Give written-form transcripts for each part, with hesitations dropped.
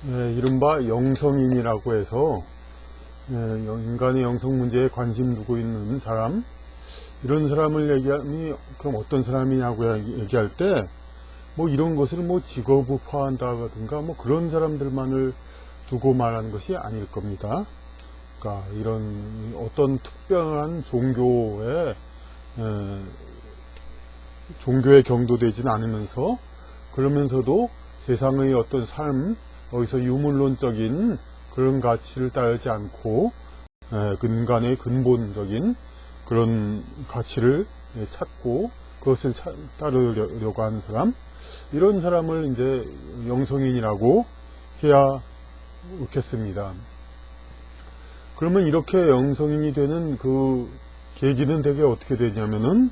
이른바 영성인이라고 해서 인간의 영성 문제에 관심 두고 있는 사람, 이런 사람을 얘기하니 그럼 어떤 사람이냐고 얘기할 때 뭐 이런 것을 뭐 직업화한다든가 뭐 그런 사람들만을 두고 말하는 것이 아닐 겁니다. 그러니까 이런 어떤 특별한 종교에 경도되지는 않으면서, 그러면서도 세상의 어떤 삶, 여기서 유물론적인 그런 가치를 따르지 않고 인간의 근본적인 그런 가치를 찾고 그것을 따르려고 하는 사람, 이런 사람을 이제 영성인이라고 해야 옳겠습니다. 그러면 이렇게 영성인이 되는 그 계기는 대개 어떻게 되냐면은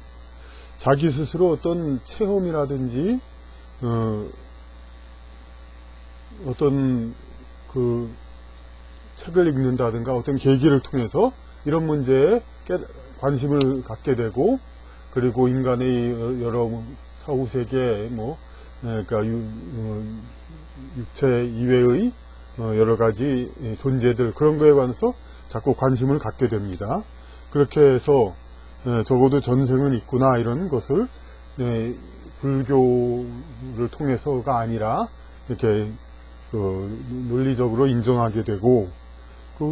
자기 스스로 어떤 체험이라든지 어떤 그 책을 읽는다든가 어떤 계기를 통해서 이런 문제에 관심을 갖게 되고, 그리고 인간의 여러 사후세계 그러니까 육체 이외의 여러 가지 존재들, 그런 거에 관해서 자꾸 관심을 갖게 됩니다. 그렇게 해서 적어도 전생은 있구나, 이런 것을 불교를 통해서가 아니라 이렇게 논리적으로 인정하게 되고,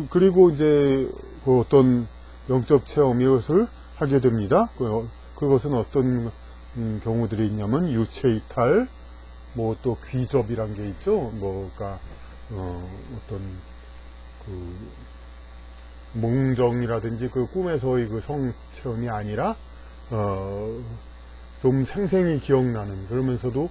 그리고 이제 어떤 영적 체험, 이것을 하게 됩니다. 그것은 어떤 경우들이 있냐면 유체이탈, 뭐 또 귀접이란 게 있죠. 그러니까 어떤 그 몽정이라든지 그 꿈에서의 그 성체험이 아니라 좀 생생히 기억나는, 그러면서도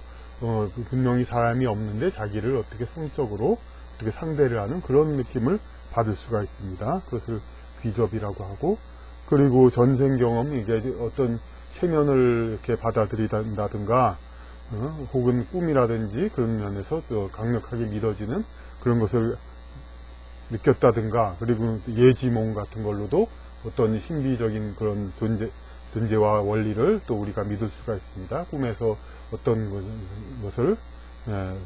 분명히 사람이 없는데 자기를 어떻게 성적으로 어떻게 상대를 하는 그런 느낌을 받을 수가 있습니다. 그것을 귀접이라고 하고, 그리고 전생 경험, 이게 어떤 체면을 이렇게 받아들인다든가 혹은 꿈이라든지 그런 면에서 강력하게 믿어지는 그런 것을 느꼈다든가, 그리고 예지몽 같은 걸로도 어떤 신비적인 그런 존재와 원리를 또 우리가 믿을 수가 있습니다. 꿈에서 어떤 것을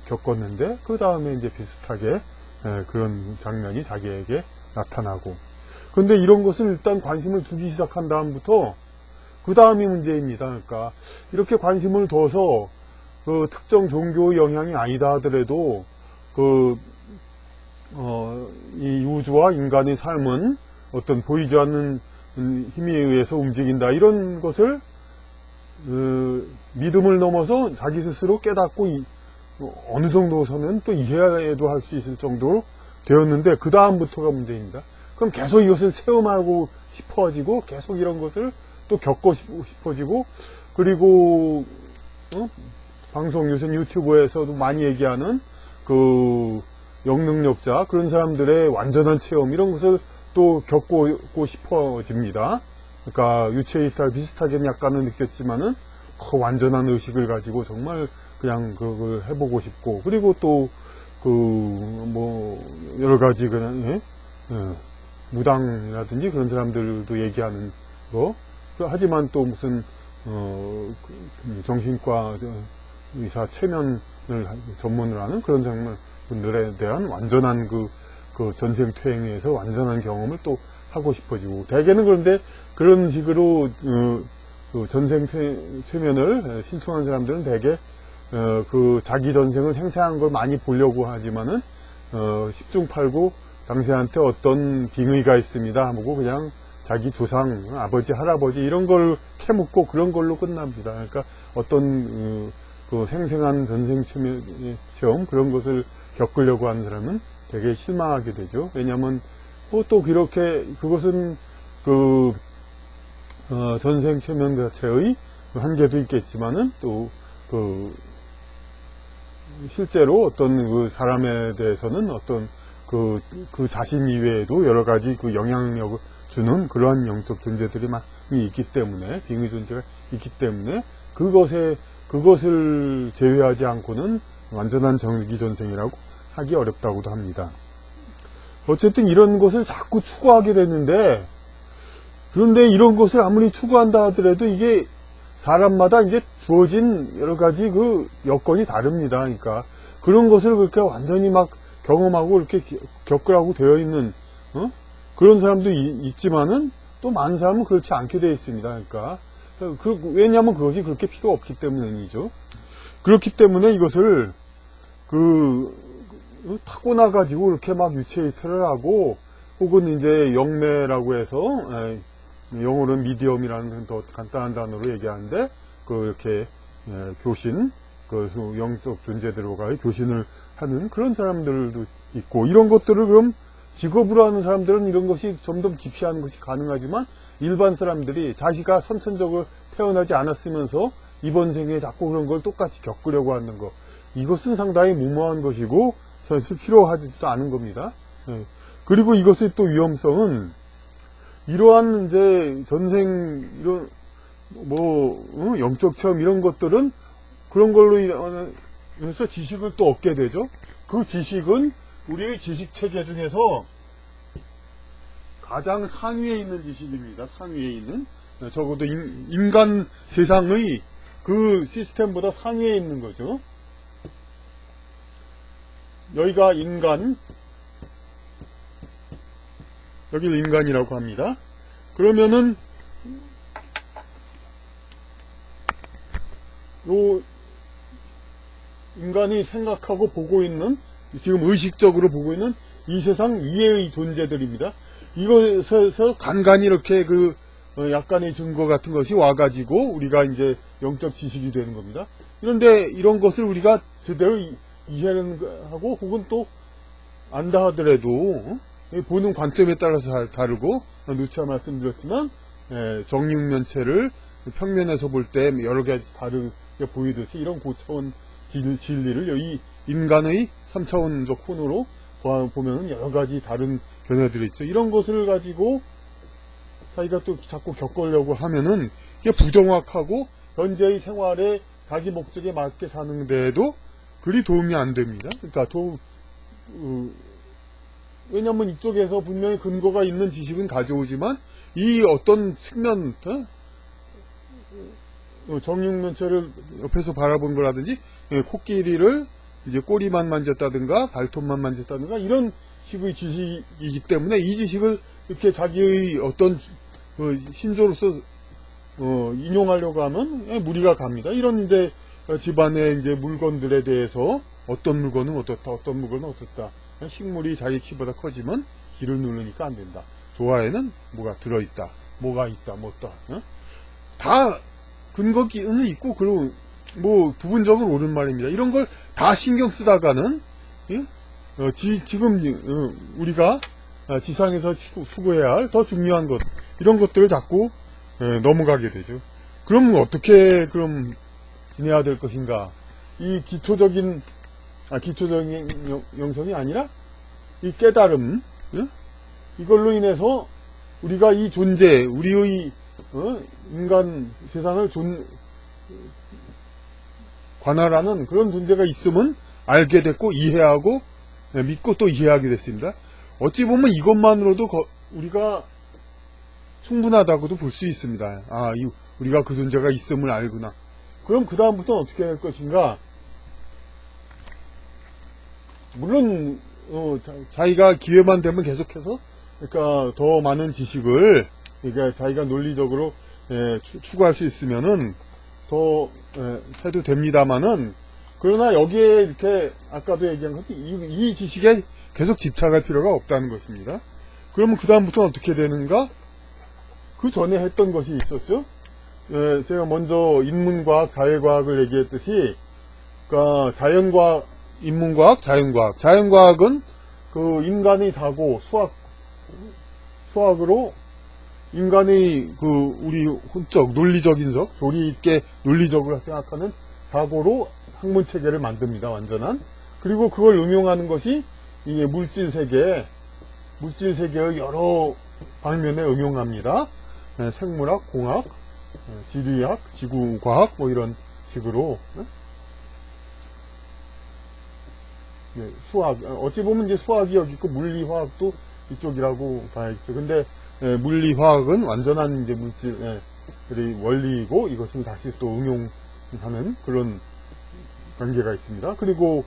겪었는데 그 다음에 이제 비슷하게 그런 장면이 자기에게 나타나고, 그런데 이런 것을 일단 관심을 두기 시작한 다음부터 그 다음이 문제입니다. 그러니까 이렇게 관심을 둬서 그 특정 종교의 영향이 아니다 하더라도 이 우주와 인간의 삶은 어떤 보이지 않는 힘에 의해서 움직인다, 이런 것을 믿음을 넘어서 자기 스스로 깨닫고 어느 정도서는 또 이해도 할 수 있을 정도로 되었는데 그 다음부터가 문제입니다. 그럼 계속 이것을 체험하고 싶어지고 계속 이런 것을 또 겪고 싶어지고, 그리고 방송 요새 유튜브에서도 많이 얘기하는 그 영능력자, 그런 사람들의 완전한 체험, 이런 것을 또 겪고 싶어집니다. 그러니까 유체이탈 비슷하게는 약간은 느꼈지만은 그 완전한 의식을 가지고 정말 그냥 그걸 해보고 싶고, 그리고 또 여러 가지 그냥 무당이라든지 그런 사람들도 얘기하는 거, 하지만 또 무슨 정신과 의사 체면을 전문을 하는 그런 분들에 대한 완전한 그 전생퇴행에서 완전한 경험을 또 하고 싶어지고, 대개는 그런데 그런 식으로 전생퇴면을 신청한 사람들은 대개 그 자기 전생을 생생한 걸 많이 보려고 하지만은 10중8구 당신한테 어떤 빙의가 있습니다 하고 그냥 자기 조상, 아버지, 할아버지 이런 걸 캐묻고 그런 걸로 끝납니다. 그러니까 어떤 그 생생한 전생 체험, 그런 것을 겪으려고 하는 사람은 되게 실망하게 되죠. 왜냐하면 또 그렇게 그것은 전생 체면 자체의 한계도 있겠지만은 또 실제로 어떤 그 사람에 대해서는 어떤 그 자신 이외에도 여러 가지 그 영향력을 주는 그러한 영적 존재들이 많이 있기 때문에, 빙의 존재가 있기 때문에 그것을 제외하지 않고는 완전한 정기전생이라고 하기 어렵다고도 합니다. 어쨌든 이런 것을 자꾸 추구하게 됐는데, 그런데 이런 것을 아무리 추구한다 하더라도 이게 사람마다 이제 주어진 여러 가지 그 여건이 다릅니다. 그러니까 그런 것을 그렇게 완전히 막 경험하고 이렇게 겪으라고 되어 있는 그런 사람도 있지만은 또 많은 사람은 그렇지 않게 되어 있습니다. 그러니까 왜냐하면 그것이 그렇게 필요 없기 때문이죠. 그렇기 때문에 이것을 타고나 가지고 이렇게 막 유체이터를 하고 혹은 이제 영매라고 해서 영어로는 미디엄이라는 더 간단한 단어로 얘기하는데 이렇게 교신 영적 존재들과의 교신을 하는 그런 사람들도 있고, 이런 것들을 그럼 직업으로 하는 사람들은 이런 것이 점점 기피하는 것이 가능하지만 일반 사람들이 자기가 선천적으로 태어나지 않았으면서 이번 생에 자꾸 그런 걸 똑같이 겪으려고 하는 것, 이것은 상당히 무모한 것이고 사실 필요하지도 않은 겁니다. 그리고 이것의 또 위험성은 이러한 이제 전생 이런 영적 체험 이런 것들은 그런 걸로 인해서 지식을 또 얻게 되죠. 그 지식은 우리의 지식 체계 중에서 가장 상위에 있는 지식입니다. 상위에 있는, 적어도 인간 세상의 그 시스템보다 상위에 있는 거죠. 여기가 인간, 여기를 인간이라고 합니다. 그러면은 요 인간이 생각하고 보고 있는, 지금 의식적으로 보고 있는 이 세상 이해의 존재들입니다. 이것에서 간간히 이렇게 약간의 증거 같은 것이 와가지고 우리가 이제 영적 지식이 되는 겁니다. 그런데 이런 것을 우리가 제대로 이해를 하고 혹은 또 안다 하더라도 보는 관점에 따라서 다르고, 누차 말씀드렸지만 정육면체를 평면에서 볼 때 여러 가지 다르게 보이듯이 이런 고차원 진리를 이 인간의 3차원적 혼으로 보면 여러 가지 다른 견해들이 있죠. 이런 것을 가지고 자기가 또 자꾸 겪으려고 하면은 이게 부정확하고 현재의 생활에 자기 목적에 맞게 사는 데에도 그리 도움이 안 됩니다. 그러니까 왜냐면 이쪽에서 분명히 근거가 있는 지식은 가져오지만 이 어떤 측면, 정육면체를 옆에서 바라본 거라든지 코끼리를 이제 꼬리만 만졌다든가 발톱만 만졌다든가 이런 식의 지식이기 때문에 이 지식을 이렇게 자기의 어떤 신조로서 인용하려고 하면 무리가 갑니다. 이런 이제 집안의 이제 물건들에 대해서 어떤 물건은 어떻다, 어떤 물건은 어떻다. 식물이 자기 키보다 커지면 기를 누르니까 안 된다. 조화에는 뭐가 들어있다, 뭐가 있다, 뭐다. 다 근거는 있고, 그리고 부분적으로 옳은 말입니다. 이런 걸 다 신경 쓰다가는, 지금 우리가 지상에서 추구해야 할 더 중요한 것, 이런 것들을 자꾸 넘어가게 되죠. 그럼 어떻게 지내야 될 것인가? 이 기초적인 영성이 아니라 이 깨달음, 이걸로 인해서 우리가 이 존재, 우리의 인간 세상을 관할하는 그런 존재가 있음은 알게 됐고 이해하고 믿고 또 이해하게 됐습니다. 어찌 보면 이것만으로도 우리가 충분하다고도 볼 수 있습니다. 우리가 그 존재가 있음을 알구나. 그럼 그 다음부터는 어떻게 할 것인가? 물론 자기가 기회만 되면 계속해서 그러니까 더 많은 지식을 그러니까 자기가 논리적으로 추구할 수 있으면은 더 해도 됩니다만은, 그러나 여기에 이렇게 아까도 얘기한 것이 이 지식에 계속 집착할 필요가 없다는 것입니다. 그러면 그 다음부터는 어떻게 되는가? 그 전에 했던 것이 있었죠. 제가 먼저 인문과학, 자연과학을 얘기했듯이, 그러니까 자연과학, 인문과학, 자연과학. 자연과학은 그 인간의 사고, 수학으로 인간의 우리 혼적, 논리적인 조리 있게 논리적으로 생각하는 사고로 학문 체계를 만듭니다. 완전한. 그리고 그걸 응용하는 것이 이 물질 세계의 여러 방면에 응용합니다. 생물학, 공학, 지리학, 지구과학 이런 식으로. 수학, 어찌 보면 이제 수학이 여기 있고 물리화학도 이쪽이라고 봐야겠죠. 근데 물리화학은 완전한 이제 물질의 원리이고 이것을 다시 또 응용하는 그런 관계가 있습니다. 그리고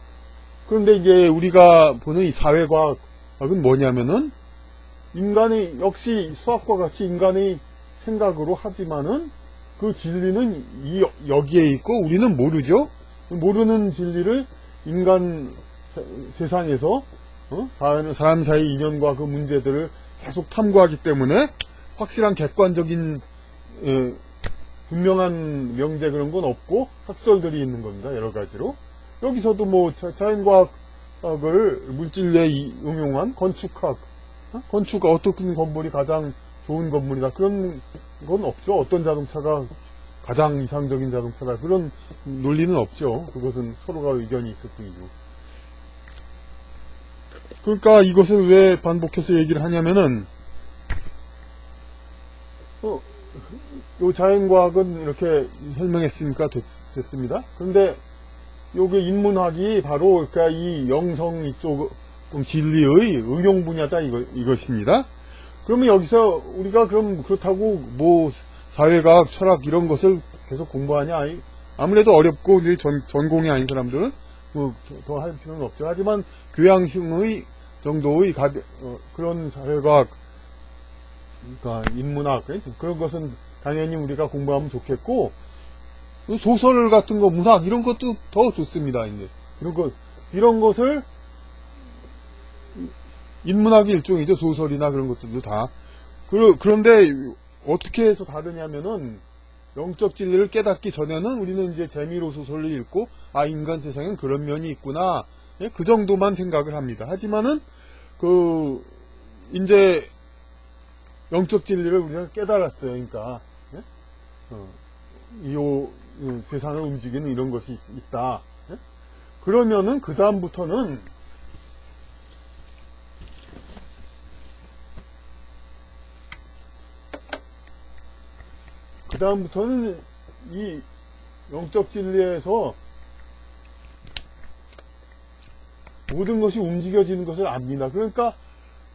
그런데 이제 우리가 보는 이 사회과학은 뭐냐면은 인간의 역시 수학과 같이 인간의 생각으로 하지만은 그 진리는 여기에 있고 우리는 모르죠. 모르는 진리를 인간 세상에서 사람 사이 인연과 그 문제들을 계속 탐구하기 때문에 확실한 객관적인 분명한 명제 그런 건 없고 학설들이 있는 겁니다. 여러 가지로. 여기서도 뭐 자연과학을 물질에 응용한 건축학, 건축가 어떤 건물이 가장 좋은 건물이다. 그런 건 없죠. 어떤 자동차가 가장 이상적인 자동차다. 그런 논리는 없죠. 그것은 서로가 의견이 있을 뿐이고. 그러니까 이것을 왜 반복해서 얘기를 하냐면은, 요 자연과학은 이렇게 설명했으니까 됐습니다. 그런데 요게 인문학이 바로 그러니까 이 영성 이쪽 진리의 응용 분야다 이것입니다. 그러면 여기서 우리가 그럼 그렇다고 뭐 사회과학, 철학 이런 것을 계속 공부하냐? 아무래도 어렵고 전공이 아닌 사람들은 뭐 더 할 필요는 없죠. 하지만 교양식의 정도의 그런 사회과학, 그러니까 인문학 그런 것은 당연히 우리가 공부하면 좋겠고, 소설 같은 거, 문학 이런 것도 더 좋습니다. 이제 이런 것을 인문학의 일종이죠. 소설이나 그런 것들도 다. 그런데 어떻게 해서 다르냐면은 영적 진리를 깨닫기 전에는 우리는 이제 재미로 소설을 읽고 인간 세상엔 그런 면이 있구나. 그 정도만 생각을 합니다. 하지만은 이제 영적 진리를 우리가 깨달았어요. 그러니까 이 세상을 움직이는 이런 것이 있다. 그러면은 그 다음부터는 이 영적 진리에서 모든 것이 움직여지는 것을 압니다. 그러니까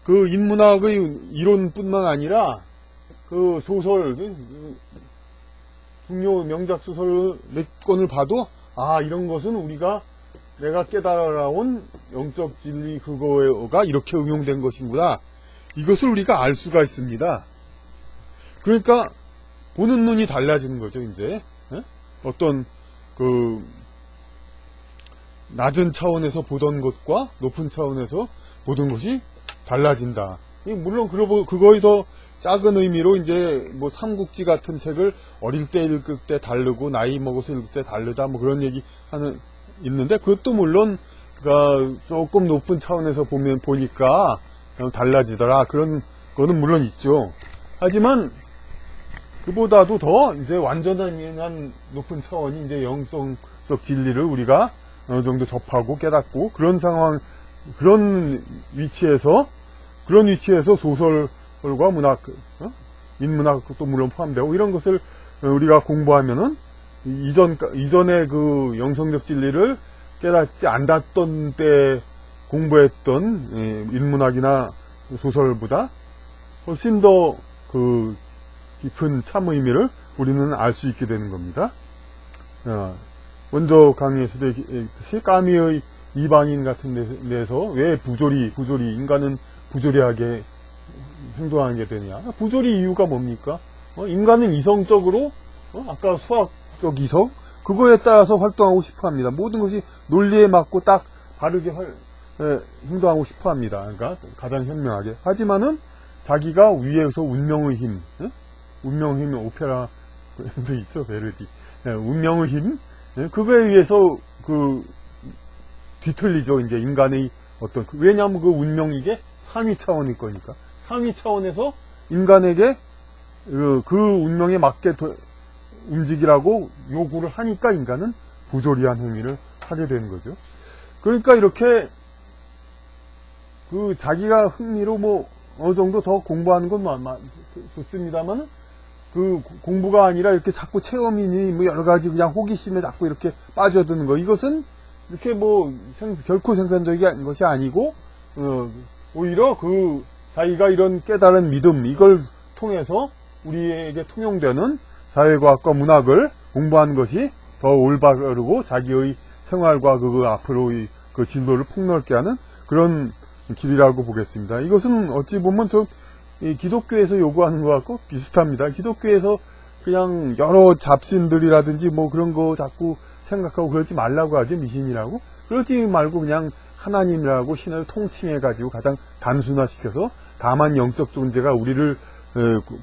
그 인문학의 이론뿐만 아니라 그 소설, 중요 명작 소설 몇 권을 봐도 이런 것은 내가 깨달아온 영적 진리 그거가 이렇게 응용된 것이구나. 이것을 우리가 알 수가 있습니다. 그러니까 보는 눈이 달라지는 거죠, 이제. 어떤 낮은 차원에서 보던 것과 높은 차원에서 보던 것이 달라진다. 물론 그거에 더 작은 의미로 이제 뭐 삼국지 같은 책을 어릴 때 읽을 때 다르고 나이 먹어서 읽을 때 다르다 뭐 그런 얘기 있는데, 그것도 물론 조금 높은 차원에서 보니까 달라지더라. 그런 거는 물론 있죠. 하지만 그보다도 더 이제 완전한 높은 차원이 이제 영성적 진리를 우리가 어느 정도 접하고 깨닫고 그런 위치에서 소설과 문학, 인문학도 물론 포함되고 이런 것을 우리가 공부하면은 이전에 그 영성적 진리를 깨닫지 않았던 때 공부했던 인문학이나 소설보다 훨씬 더 깊은 참 의미를 우리는 알 수 있게 되는 겁니다. 먼저 강의에서도 얘기했듯이 까미의 이방인 같은 데서 왜 부조리 인간은 부조리하게 행동하게 되냐? 부조리 이유가 뭡니까? 인간은 이성적으로 아까 수학적 이성 그거에 따라서 활동하고 싶어합니다. 모든 것이 논리에 맞고 딱 바르게 행동하고 싶어합니다. 그러니까 가장 현명하게. 하지만은 자기가 위에서 운명의 힘, 운명의 힘 오페라도 있죠, 베르디. 운명의 힘, 그거에 의해서 뒤틀리죠. 이제 인간의 왜냐하면 그 운명이게 상위 차원일 거니까. 상위 차원에서 인간에게 그 운명에 맞게 움직이라고 요구를 하니까 인간은 부조리한 행위를 하게 되는 거죠. 그러니까 이렇게 자기가 흥미로 뭐 어느 정도 더 공부하는 건 좋습니다만 그 공부가 아니라 이렇게 자꾸 체험이니 뭐 여러 가지 그냥 호기심에 자꾸 이렇게 빠져드는 거, 이것은 이렇게 뭐 결코 생산적인 것이 아니고 오히려 자기가 이런 깨달은 믿음 이걸 통해서 우리에게 통용되는 사회과학과 문학을 공부하는 것이 더 올바르고 자기의 생활과 앞으로의 그 진도를 폭넓게 하는 그런 길이라고 보겠습니다. 이것은 어찌 보면 이 기독교에서 요구하는 것 같고 비슷합니다. 기독교에서 그냥 여러 잡신들이라든지 뭐 그런 거 자꾸 생각하고 그러지 말라고 하죠. 미신이라고. 그러지 말고 그냥 하나님이라고 신을 통칭해가지고 가장 단순화시켜서 다만 영적 존재가 우리를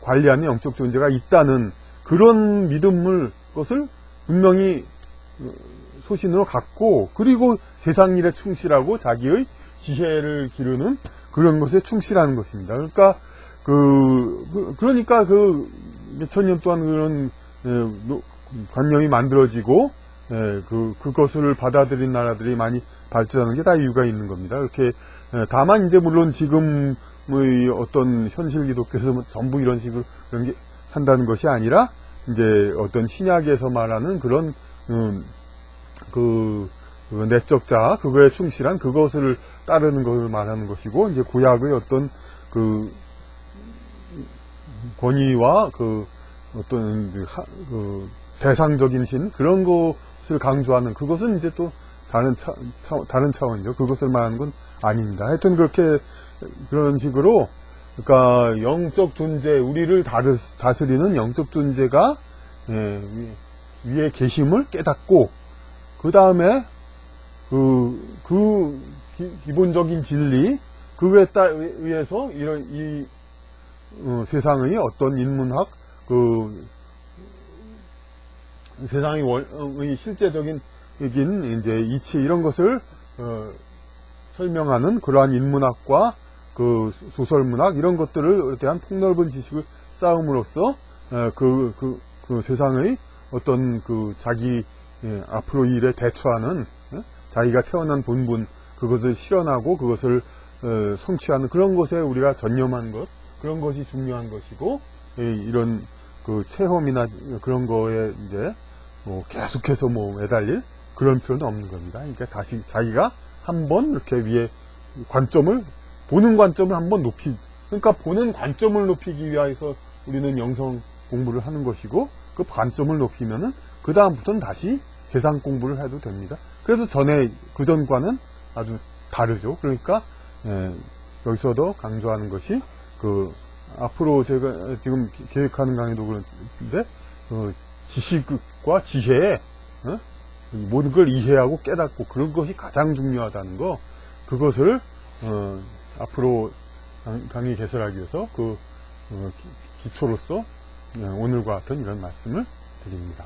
관리하는 영적 존재가 있다는 그런 믿음을 것을 분명히 소신으로 갖고 그리고 세상 일에 충실하고 자기의 지혜를 기르는 그런 것에 충실하는 것입니다. 그러니까 몇천 년 동안 그런 관념이 만들어지고 그것을 받아들인 나라들이 많이 발전하는 게 다 이유가 있는 겁니다. 이렇게 다만 이제 물론 지금 어떤 현실 기독교에서 전부 이런 식으로 그런 게 한다는 것이 아니라 이제 어떤 신약에서 말하는 그런 그 내적 자아 그거에 충실한 그것을 따르는 것을 말하는 것이고 이제 구약의 어떤 그 권위와 그 어떤 그 대상적인 신 그런 것을 강조하는 그것은 이제 또 다른 차원이죠. 그것을 말하는 건 아닙니다. 하여튼 그런 식으로 그러니까 영적 존재 우리를 다스리는 영적 존재가 위에 계심을 깨닫고 그 다음에 기본적인 진리 그거에 의해서 이 세상의 어떤 인문학 세상의 실제적인 이제 이치 이런 것을 설명하는 그러한 인문학과 그 소설문학 이런 것들을 대한 폭넓은 지식을 쌓음으로써 그 세상의 어떤 자기 앞으로 이 일에 대처하는 자기가 태어난 본분 그것을 실현하고 그것을 성취하는 그런 것에 우리가 전념한 것 그런 것이 중요한 것이고 이런 체험이나 그런 거에 이제 계속해서 매달릴 그런 필요는 없는 겁니다. 그러니까 다시 자기가 한번 이렇게 위에 보는 관점을 한번 그러니까 보는 관점을 높이기 위해서 우리는 영성 공부를 하는 것이고 그 관점을 높이면은 그 다음부터는 다시 세상 공부를 해도 됩니다. 그래서 그 전과는 아주 다르죠. 그러니까 여기서도 강조하는 것이 앞으로 제가 지금 계획하는 강의도 그런데 지식과 지혜에 모든 걸 이해하고 깨닫고 그런 것이 가장 중요하다는 거 그것을 앞으로 강의 개설하기 위해서 기초로서 오늘과 같은 이런 말씀을 드립니다.